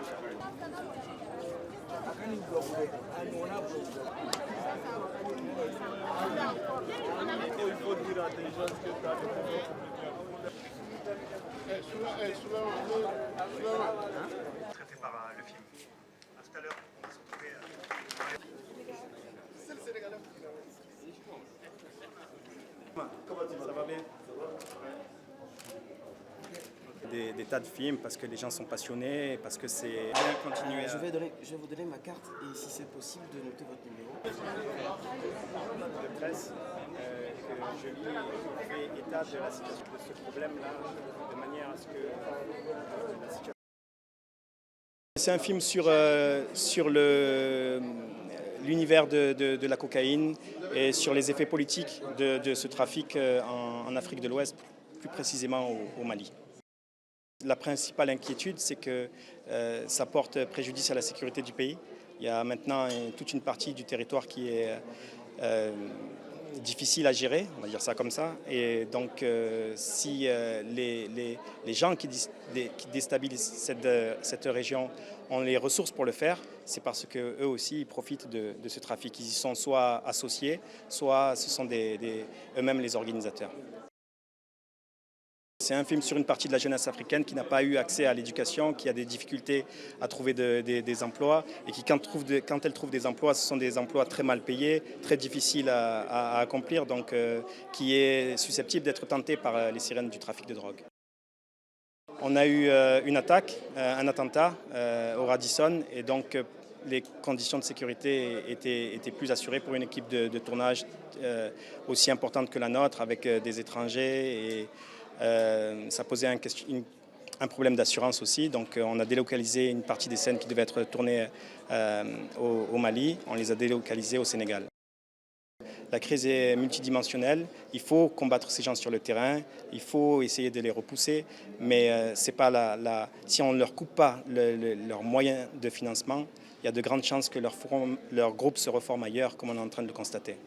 Il faut dire à des gens que tu as des problèmes. Traité par le film. À tout à l'heure, on va se retrouver. Comment tu vas? Ça va bien? Des tas de films parce que les gens sont passionnés, parce que c'est bien continuer. Je vais vous donner ma carte et si c'est possible de noter votre numéro. De presse que je lis fait état de la situation de ce problème-là, de manière à ce que la situation. C'est un film sur l'univers de la cocaïne et sur les effets politiques de ce trafic en Afrique de l'Ouest, plus précisément au Mali. La principale inquiétude, c'est que ça porte préjudice à la sécurité du pays. Il y a maintenant toute une partie du territoire qui est difficile à gérer, on va dire ça comme ça. Et donc, si les gens qui déstabilisent cette région ont les ressources pour le faire, c'est parce qu'eux aussi ils profitent de ce trafic. Ils y sont soit associés, soit ce sont eux-mêmes les organisateurs. C'est un film sur une partie de la jeunesse africaine qui n'a pas eu accès à l'éducation, qui a des difficultés à trouver des emplois et qui, quand elle trouve des emplois, ce sont des emplois très mal payés, très difficiles à accomplir, donc qui est susceptible d'être tenté par les sirènes du trafic de drogue. On a eu une attaque, un attentat au Radisson et donc les conditions de sécurité étaient plus assurées pour une équipe de tournage aussi importante que la nôtre avec des étrangers et ça posait un problème d'assurance aussi, donc on a délocalisé une partie des scènes qui devaient être tournées au Mali, on les a délocalisées au Sénégal. La crise est multidimensionnelle, il faut combattre ces gens sur le terrain, il faut essayer de les repousser, mais c'est pas si on ne leur coupe pas leurs moyens de financement, il y a de grandes chances que leur groupe se reforme ailleurs, comme on est en train de le constater.